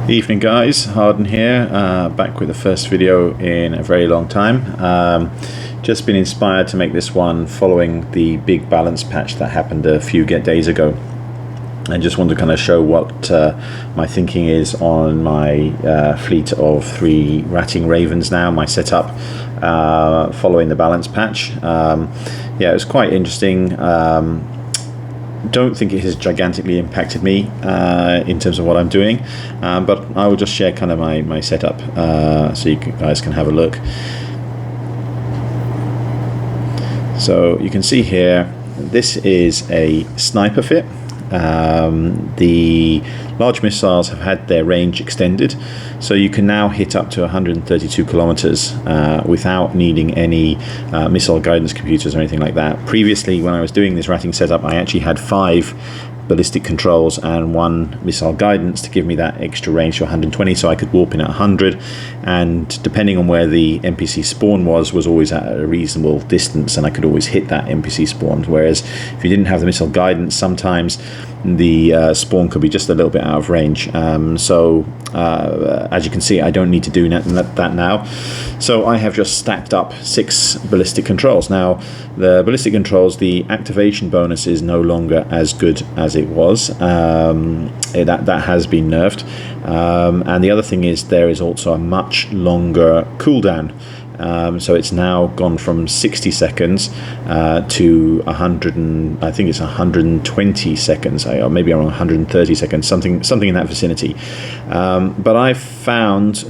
Evening guys, Harden here, back with the first video in a very long time. Just been inspired to make this one following the big balance patch that happened a few days ago. I just want to kind of show what my thinking is on my fleet of 3 ratting ravens now, my setup following the balance patch. Yeah, it was quite interesting. Don't think it has gigantically impacted me in terms of what I'm doing, but I will just share kind of my setup so you guys can have a look. So you can see here, this is a sniper fit. The large missiles have had their range extended, so you can now hit up to 132 kilometers without needing any missile guidance computers or anything like that. Previously, when I was doing this ratting setup, I actually had 5 ballistic controls and 1 missile guidance to give me that extra range to 120, so I could warp in at 100, and depending on where the NPC spawn was always at a reasonable distance, and I could always hit that NPC spawn. Whereas if you didn't have the missile guidance, sometimes the spawn could be just a little bit out of range. As you can see, I don't need to do that now. So I have just stacked up 6 ballistic controls. Now, the ballistic controls, the activation bonus is no longer as good as it was. That has been nerfed. And the other thing is there is also a much longer cooldown. So it's now gone from 60 seconds to 100 and I think it's 120 seconds, or maybe around 130 seconds, something in that vicinity. But I found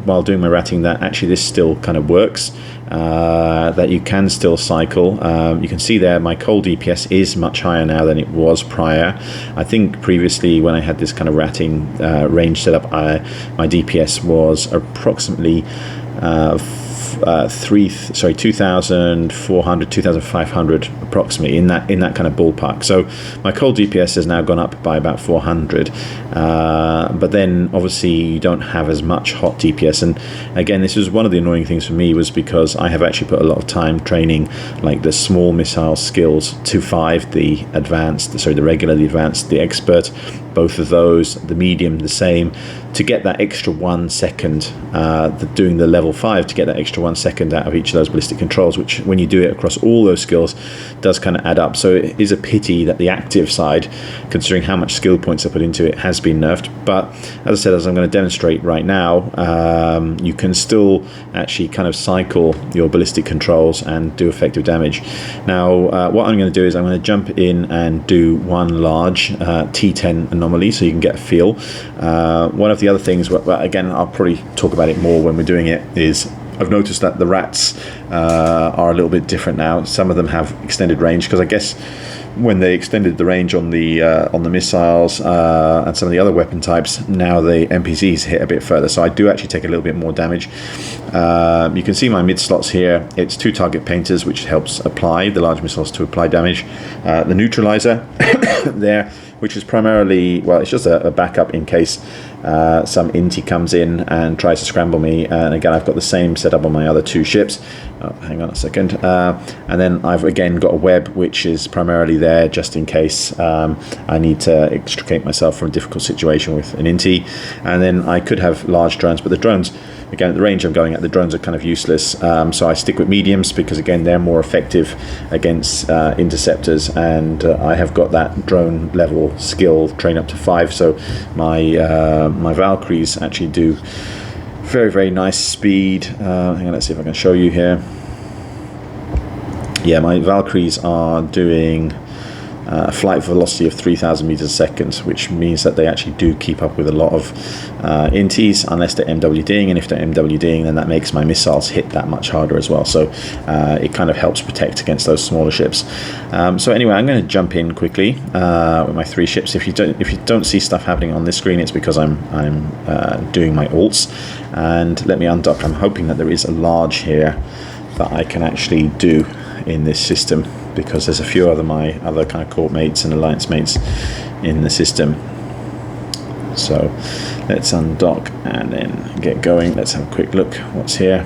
while doing my ratting that actually this still kind of works. That you can still cycle. You can see there my cold DPS is much higher now than it was prior. I think previously when I had this kind of ratting range set up, my DPS was approximately 2,400, 2,500 approximately, in that kind of ballpark. So my cold DPS has now gone up by about 400, but then obviously you don't have as much hot DPS. And again, this was one of the annoying things for me, was because I have actually put a lot of time training like the small missile skills to 5, the advanced, sorry, the regular, the advanced, the expert, both of those, the medium, the same, to get that extra 1 second, doing the level 5 to get that extra 1 second out of each of those ballistic controls, which when you do it across all those skills does kind of add up. So it is a pity that the active side, considering how much skill points I put into it, has been nerfed. But as I said, as I'm going to demonstrate right now, you can still actually kind of cycle your ballistic controls and do effective damage. Now what I'm going to do is I'm going to jump in and do 1 large T10 anomaly so you can get a feel. One of the other things, again, I'll probably talk about it more when we're doing it, is I've noticed that the rats are a little bit different now. Some of them have extended range, because I guess when they extended the range on the missiles and some of the other weapon types, now the NPCs hit a bit further, so I do actually take a little bit more damage. You can see my mid slots here. It's 2 target painters, which helps apply the large missiles to apply damage. The neutralizer there, which is primarily, well, it's just a backup in case some inti comes in and tries to scramble me. And again, I've got the same setup on my other 2 ships. Oh, hang on a second. And then I've again got a web, which is primarily there just in case I need to extricate myself from a difficult situation with an inti. And then I could have large drones, but the drones, again, at the range I'm going at, the drones are kind of useless. So I stick with mediums because, again, they're more effective against interceptors, and I have got that drone level skill trained up to 5. So my Valkyries actually do very, very nice speed. Hang on, let's see if I can show you here. Yeah, my Valkyries are doing a flight velocity of 3,000 meters a second, which means that they actually do keep up with a lot of intis, unless they're MWDing, and if they're MWDing, then that makes my missiles hit that much harder as well. So it kind of helps protect against those smaller ships. So anyway, I'm going to jump in quickly with my 3 ships. If you don't see stuff happening on this screen, it's because I'm doing my alts. And let me undock. I'm hoping that there is a large here that I can actually do in this system, because there's a few my other kind of court mates and alliance mates in the system. So let's undock and then get going. Let's have a quick look what's here.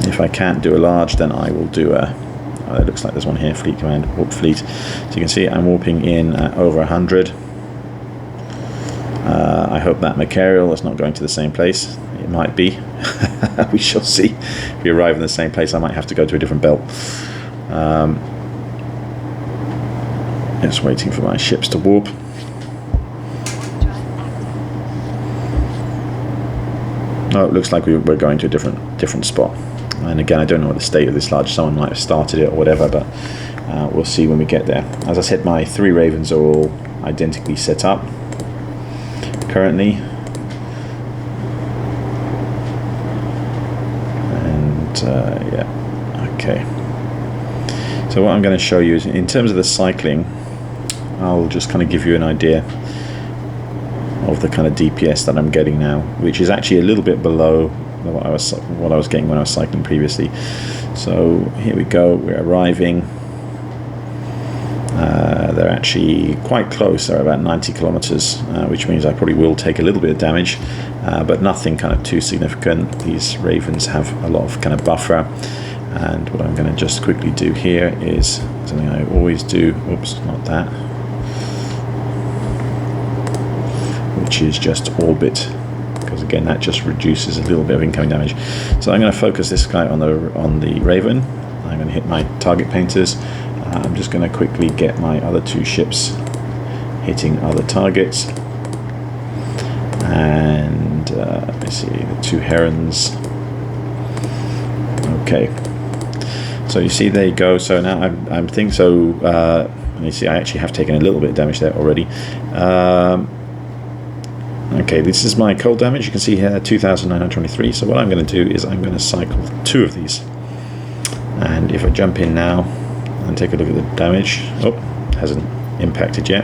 If I can't do a large, then I will do a Oh, it looks like there's one here, fleet command, warp fleet. So you can see I'm warping in at over 100. I hope that Mercurial is not going to the same place. It might be. We shall see. If we arrive in the same place, I might have to go to a different belt. Just waiting for my ships to warp. Oh, it looks like we're going to a different spot. And again, I don't know what the state of this large. Someone might have started it or whatever, but we'll see when we get there. As I said, my 3 Ravens are all identically set up currently. And yeah, okay. So what I'm going to show you is, in terms of the cycling, I'll just kind of give you an idea of the kind of DPS that I'm getting now, which is actually a little bit below what I was getting when I was cycling previously. So here we go, we're arriving. They're actually quite close. They're about 90 kilometers, which means I probably will take a little bit of damage, but nothing kind of too significant. These Ravens have a lot of kind of buffer, and what I'm going to just quickly do here is something I always do. Oops, not that. Which is just orbit, because again that just reduces a little bit of incoming damage. So I'm going to focus this guy on the Raven. I'm going to hit my target painters. I'm just going to quickly get my other 2 ships hitting other targets, and let me see, the 2 Herons. Okay, so you see, there you go. So now I'm thinking, so you see I actually have taken a little bit of damage there already. Okay, this is my cold damage. You can see here 2,923. So what I'm going to do is I'm going to cycle 2 of these, and if I jump in now and take a look at the damage, oh, hasn't impacted yet.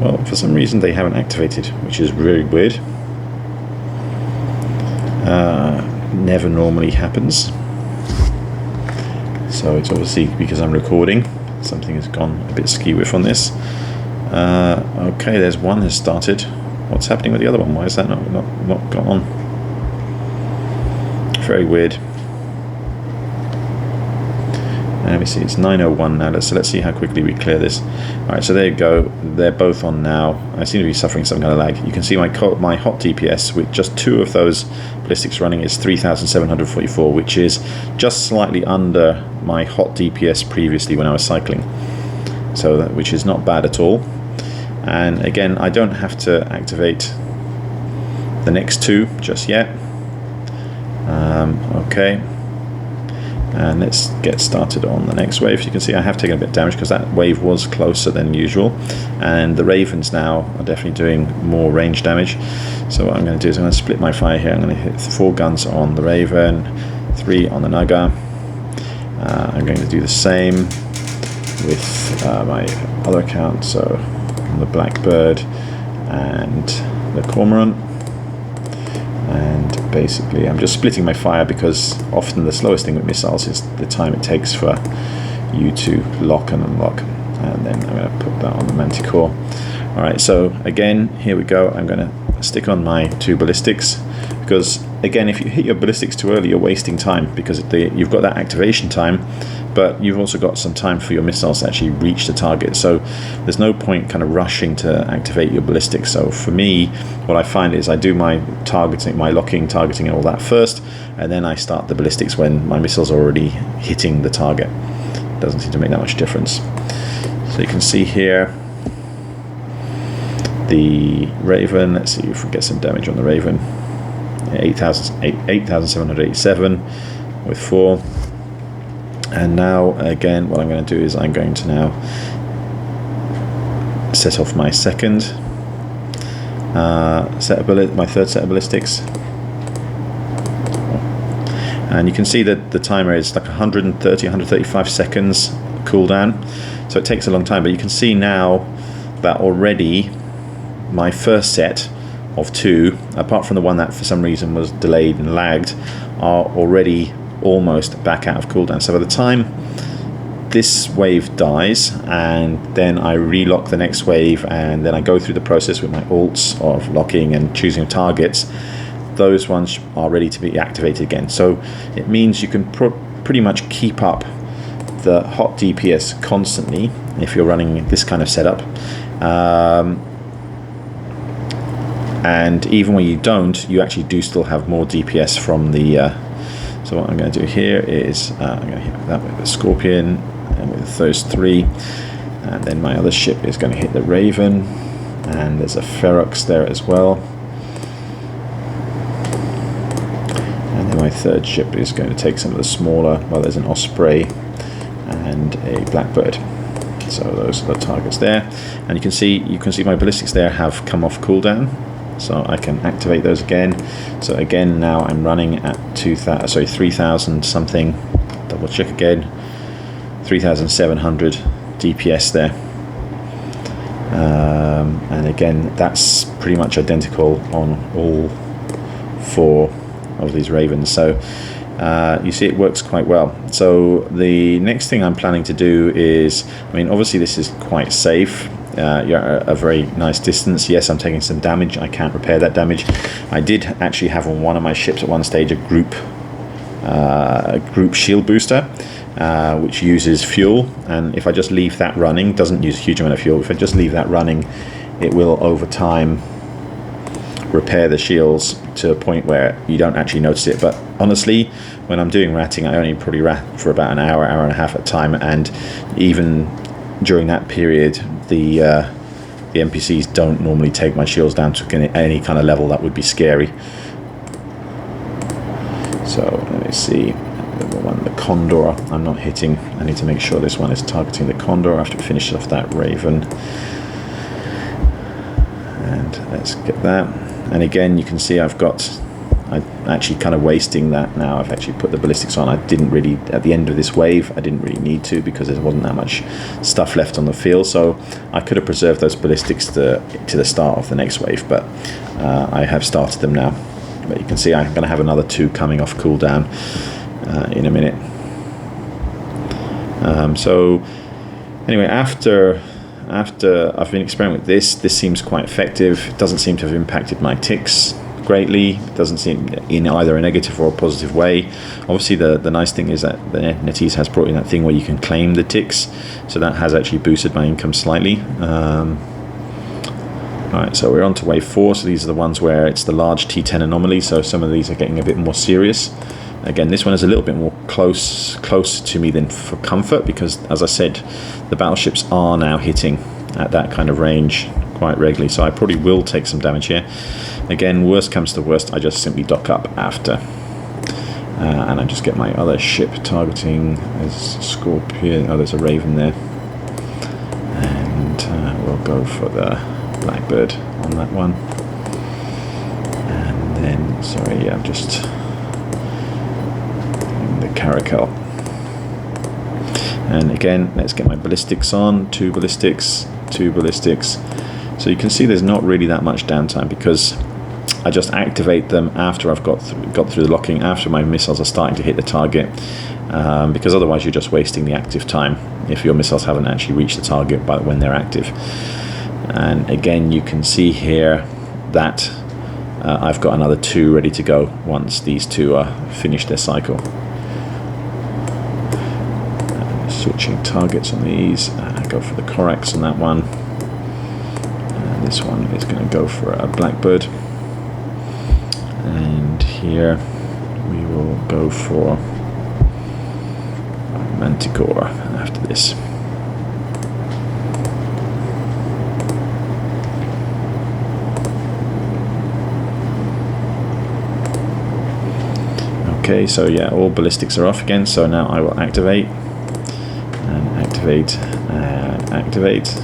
Well, for some reason they haven't activated, which is really weird. Never normally happens. So it's obviously because I'm recording, something has gone a bit skew-whiff on this. Okay, there's one has started. What's happening with the other one? Why is that not gone on? Very weird. Let me see, it's 9:01 now. Let's see how quickly we clear this. Alright, so there you go. They're both on now. I seem to be suffering some kind of lag. You can see my hot DPS with just 2 of those ballistics running is 3,744, which is just slightly under my hot DPS previously when I was cycling. So which is not bad at all. And again, I don't have to activate the next 2 just yet. Okay. And let's get started on the next wave. You can see I have taken a bit of damage because that wave was closer than usual, and the Ravens now are definitely doing more range damage. So what I'm going to do is I'm going to split my fire here. I'm going to hit 4 guns on the Raven, 3 on the Naga. I'm going to do the same with my other account, so on the Blackbird and the Cormorant. And basically I'm just splitting my fire because often the slowest thing with missiles is the time it takes for you to lock and unlock. And then I'm going to put that on the Manticore. Alright, so again, here we go. I'm going to stick on my 2 ballistics, because again, if you hit your ballistics too early, you're wasting time, because you've got that activation time, but you've also got some time for your missiles to actually reach the target. So there's no point kind of rushing to activate your ballistics. So for me, what I find is I do my targeting, my locking, targeting and all that first, and then I start the ballistics when my missiles are already hitting the target. Doesn't seem to make that much difference. So you can see here the Raven. Let's see if we get some damage on the Raven. 8,787 with 4. And now again, what I'm going to do is I'm going to now set off my second my third set of ballistics, and you can see that the timer is like 135 seconds cooldown, so it takes a long time. But you can see now that already my first set of 2, apart from the one that for some reason was delayed and lagged, are already almost back out of cooldown. So by the time this wave dies and then I relock the next wave, and then I go through the process with my ults of locking and choosing targets, those ones are ready to be activated again. So it means you can pretty much keep up the hot DPS constantly if you're running this kind of setup. And even when you don't, you actually do still have more DPS from the... so what I'm going to do here is I'm going to hit that with the Scorpion and with those 3. And then my other ship is going to hit the Raven. And there's a Ferox there as well. And then my 3rd ship is going to take some of the smaller... Well, there's an Osprey and a Blackbird. So those are the targets there. And you can see my ballistics there have come off cooldown. So I can activate those again. So again, now I'm running at 3,000 something. Double check again. 3,700 DPS there. And again, that's pretty much identical on all 4 of these Ravens. So you see it works quite well. So the next thing I'm planning to do is, I mean, obviously this is quite safe. You're at a very nice distance. Yes, I'm taking some damage. I can't repair that damage. I did actually have on one of my ships at one stage a group shield booster, which uses fuel. And if I just leave that running, doesn't use a huge amount of fuel. If I just leave that running, it will over time repair the shields to a point where you don't actually notice it. But honestly, when I'm doing ratting, I only probably rat for about an hour and a half at a time, and even during that period, the NPCs don't normally take my shields down to any kind of level that would be scary. So let me see, the Condor I'm not hitting. I need to make sure this one is targeting the Condor after we finish off that Raven. And let's get that. And again, you can see I'm actually kind of wasting that now. I've actually put the ballistics on. I didn't really, at the end of this wave, I didn't really need to because there wasn't that much stuff left on the field. So I could have preserved those ballistics to the start of the next wave, but I have started them now. But you can see I'm going to have another 2 coming off cooldown in a minute. So anyway, after I've been experimenting with this seems quite effective. It doesn't seem to have impacted my ticks greatly. It doesn't seem in either a negative or a positive way. Obviously the nice thing is that the Netease has brought in that thing where you can claim the ticks, so that has actually boosted my income slightly. Alright, so we're on to wave 4. So these are the ones where it's the large T10 anomaly, so some of these are getting a bit more serious. Again, this one is a little bit more close to me than for comfort, because as I said, the battleships are now hitting at that kind of range quite regularly, so I probably will take some damage here. Again, worst comes to worst, I just simply dock up after, and I just get my other ship targeting as Scorpion. Oh, there's a Raven there, and we'll go for the Blackbird on that one. And then, sorry, yeah, I'm just the Caracal. And again, let's get my ballistics on. 2 ballistics, 2 ballistics. So you can see there's not really that much downtime, because I just activate them after I've got through the locking, after my missiles are starting to hit the target, because otherwise you're just wasting the active time if your missiles haven't actually reached the target by when they're active. And again, you can see here that I've got another 2 ready to go once these 2 are finished their cycle. Switching targets on these, go for the Corax on that one. This one is going to go for a Blackbird, and here we will go for Manticore after this. Okay, so yeah, all ballistics are off again, so now I will activate and activate and activate.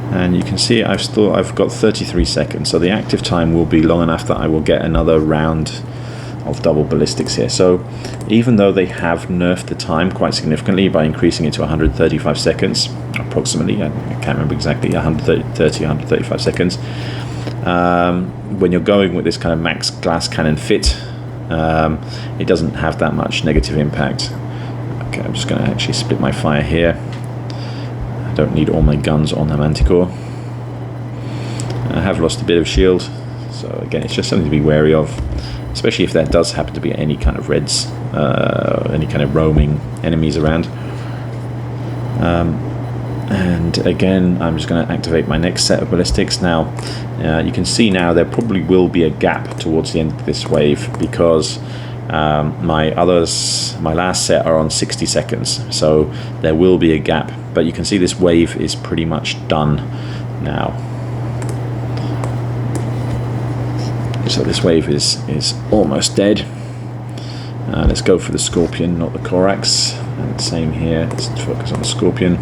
And you can see I've got 33 seconds, so the active time will be long enough that I will get another round of double ballistics here. So even though they have nerfed the time quite significantly by increasing it to 135 seconds, approximately, I can't remember exactly, 135 seconds, when you're going with this kind of max glass cannon fit, it doesn't have that much negative impact. Okay, I'm just going to actually split my fire here. Don't need all my guns on the Manticore. I have lost a bit of shield, so again, it's just something to be wary of, especially if there does happen to be any kind of reds, any kind of roaming enemies around. And again, I'm just going to activate my next set of ballistics. Now, you can see now there probably will be a gap towards the end of this wave because my last set are on 60 seconds. So there will be a gap. But you can see this wave is pretty much done now. So this wave is almost dead. Let's go for the Scorpion, not the Corax. And same here, let's focus on the Scorpion.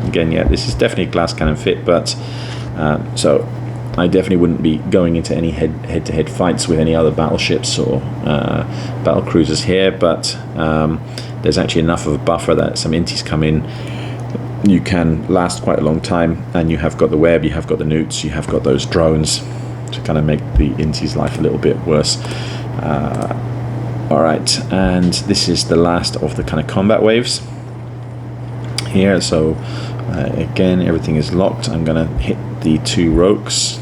Again, yeah, this is definitely glass cannon fit, but so I definitely wouldn't be going into any head-to-head fights with any other battleships or battle cruisers here, but there's actually enough of a buffer that some inties come in. You can last quite a long time, and you have got the web, you have got the newts, you have got those drones to kind of make the inties' life a little bit worse. Alright, and this is the last of the kind of combat waves here. So again, everything is locked. I'm going to hit the 2 rogues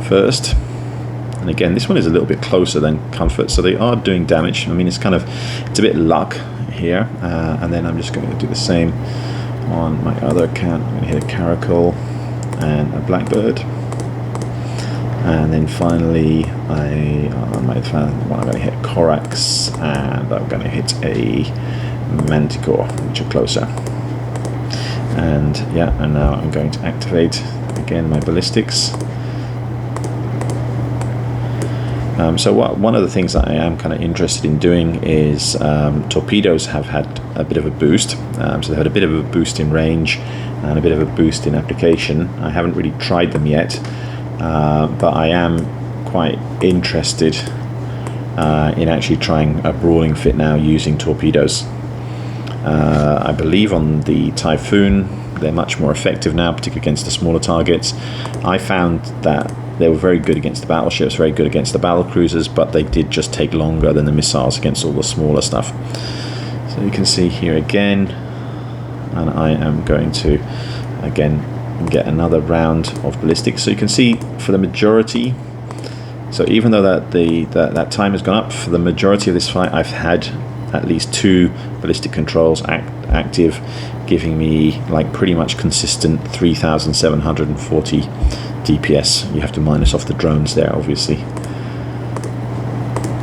first. And again, this one is a little bit closer than comfort, so they are doing damage. I mean, it's a bit luck here. And then I'm just going to do the same on my other account. I'm going to hit a caracal and a blackbird. And then finally, on my final one, I'm going to hit Corax, and I'm going to hit a Manticore, which are closer. And yeah, and now I'm going to activate again my ballistics. So one of the things that I am kind of interested in doing is torpedoes have had a bit of a boost. So they've had a bit of a boost in range and a bit of a boost in application. I haven't really tried them yet, but I am quite interested in actually trying a brawling fit now using torpedoes. I believe on the Typhoon they're much more effective now, particularly against the smaller targets. I found that they were very good against the battleships, very good against the battle cruisers, but they did just take longer than the missiles against all the smaller stuff. So you can see here again, and I am going to again get another round of ballistics. So you can see for the majority, so even though that time has gone up, for the majority of this fight I've had at least 2 ballistic controls active, giving me like pretty much consistent 3,740 DPS. You have to minus off the drones there, obviously.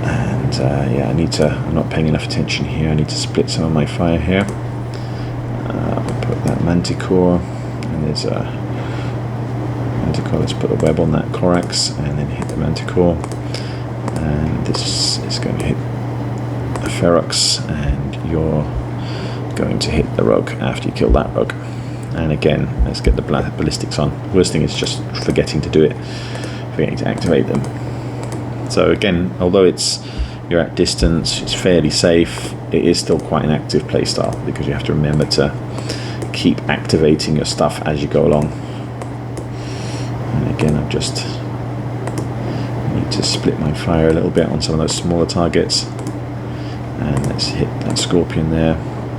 And yeah, I'm not paying enough attention here. I need to split some of my fire here. I'll put that Manticore, and there's a Manticore. Let's put a web on that Corax, and then hit the Manticore. And this is going to hit a Ferox, and you're going to hit the rogue after you kill that rogue. And again, let's get the ballistics on. Worst thing is just forgetting to do it, forgetting to activate them. So again, although you're at distance, it's fairly safe, it is still quite an active playstyle because you have to remember to keep activating your stuff as you go along. And again, I just need to split my fire a little bit on some of those smaller targets. And let's hit that Scorpion there,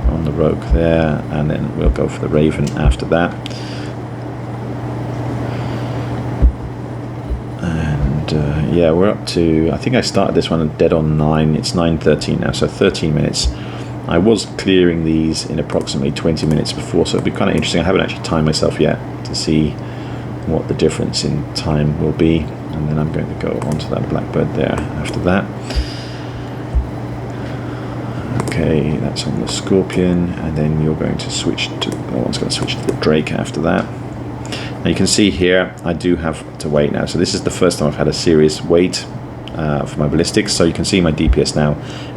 on the rogue there, and then we'll go for the Raven after that. And yeah, we're up to, I think I started this one dead on 9, it's 9:13 now, so 13 minutes. I was clearing these in approximately 20 minutes before, so it'd be kind of interesting. I haven't actually timed myself yet to see what the difference in time will be, and then I'm going to go onto that Blackbird there after that. Okay, that's on the Scorpion, and then you're going to switch to, one's going to switch to the Drake after that. Now you can see here, I do have to wait now. So this is the first time I've had a serious wait for my ballistics. So you can see my DPS now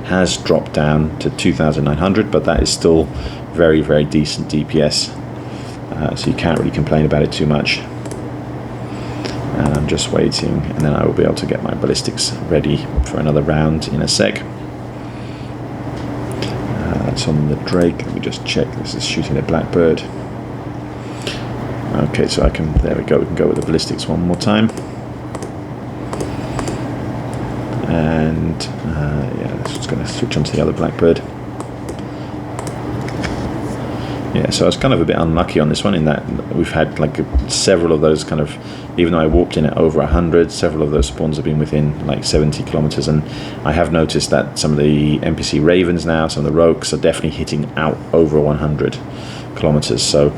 has dropped down to 2,900, but that is still very, very decent DPS. So you can't really complain about it too much. And I'm just waiting, and then I will be able to get my ballistics ready for another round in a sec. That's on the Drake. Let me just check. This is shooting a Blackbird. Okay, so I can, there we go, we can go with the ballistics one more time. And yeah, this is going to switch onto the other Blackbird. Yeah, so I was kind of a bit unlucky on this one in that we've had like several of those kind of, even though I warped in at over 100, several of those spawns have been within like 70 kilometers, and I have noticed that some of the NPC Ravens now, some of the Rogues are definitely hitting out over 100 kilometers. So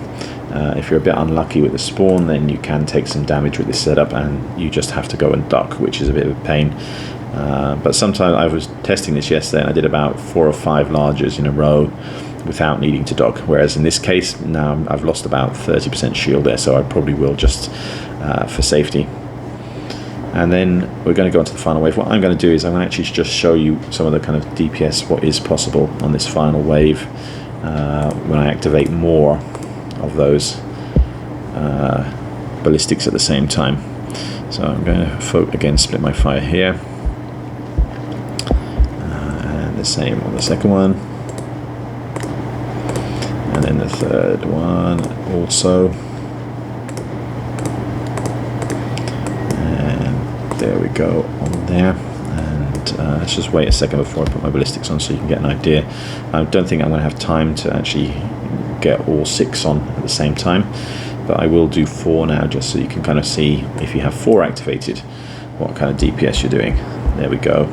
if you're a bit unlucky with the spawn, then you can take some damage with this setup, and you just have to go and duck, which is a bit of a pain. But sometimes I was testing this yesterday, and I did about 4 or 5 largers in a row without needing to dock, whereas in this case now I've lost about 30% shield there, so I probably will just for safety. And then we're going to go on to the final wave. What I'm going to do is I'm going to actually just show you some of the kind of DPS, what is possible on this final wave when I activate more of those ballistics at the same time. So I'm going to again split my fire here, and the same on the second one, and then the third one also, and there we go on there. And let's just wait a second before I put my ballistics on so you can get an idea. I don't think I'm going to have time to actually get all 6 on at the same time, but I will do 4 now just so you can kind of see, if you have 4 activated, what kind of DPS you're doing. There we go.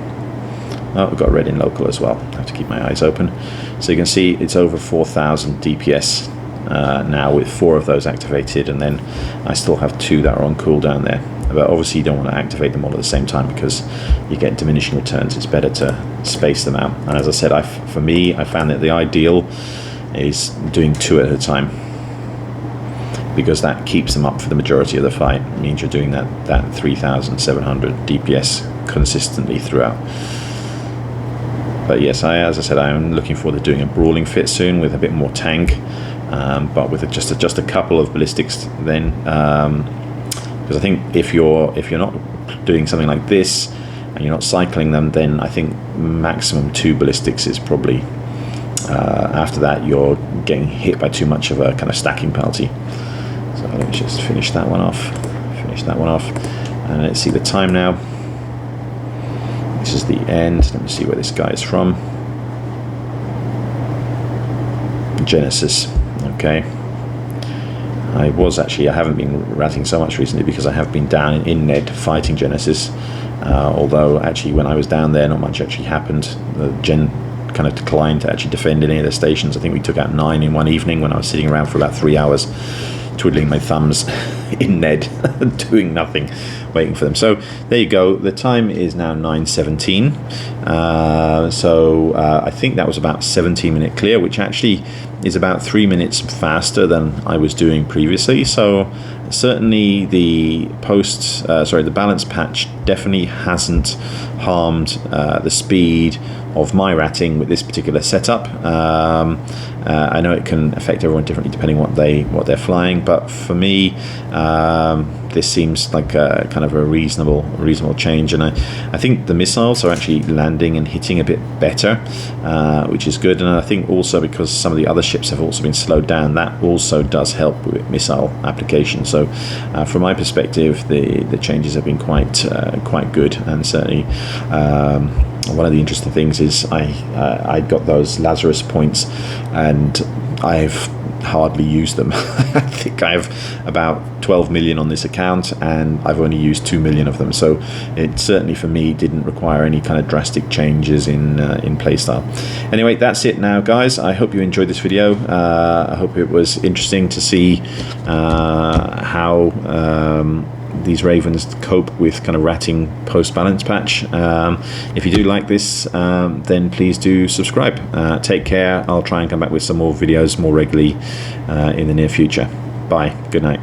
Oh, we've got red in local as well. I have to keep my eyes open. So you can see it's over 4,000 DPS now with 4 of those activated, and then I still have 2 that are on cooldown there. But obviously you don't want to activate them all at the same time because you get diminishing returns. It's better to space them out. And as I said, for me, I found that the ideal is doing 2 at a time, because that keeps them up for the majority of the fight. It means you're doing that 3,700 DPS consistently throughout. But yes, as I said, I'm looking forward to doing a brawling fit soon with a bit more tank, but with just a couple of ballistics then, because I think if you're not doing something like this and you're not cycling them, then I think maximum 2 ballistics is probably, after that you're getting hit by too much of a kind of stacking penalty. So let me just finish that one off, and let's see the time now. This is the end. Let me see where this guy is from. Genesis. Okay. I haven't been ratting so much recently because I have been down in Ned fighting Genesis. Although actually when I was down there, not much actually happened. The Gen kind of declined to actually defend any of their stations. I think we took out 9 in one evening when I was sitting around for about 3 hours, twiddling my thumbs in Ned, doing nothing, waiting for them. So there you go. The time is now 9:17. So I think that was about 17-minute clear, which actually is about 3 minutes faster than I was doing previously. So certainly the the balance patch definitely hasn't harmed the speed of my ratting with this particular setup. I know it can affect everyone differently depending what they're flying, but for me, this seems like a kind of a reasonable change, and I think the missiles are actually landing and hitting a bit better, which is good. And I think also because some of the other ships have also been slowed down, that also does help with missile application. So from my perspective, the changes have been quite good, and certainly one of the interesting things is I got those Lazarus points, and I've hardly used them. I think I have about 12 million on this account, and I've only used 2 million of them. So it certainly for me didn't require any kind of drastic changes in playstyle. Anyway, that's it now, guys. I hope you enjoyed this video. I hope it was interesting to see how these Ravens cope with kind of ratting post-balance patch. If you do like this, then please do subscribe. Take care. I'll try and come back with some more videos more regularly in the near future. Bye. Good night.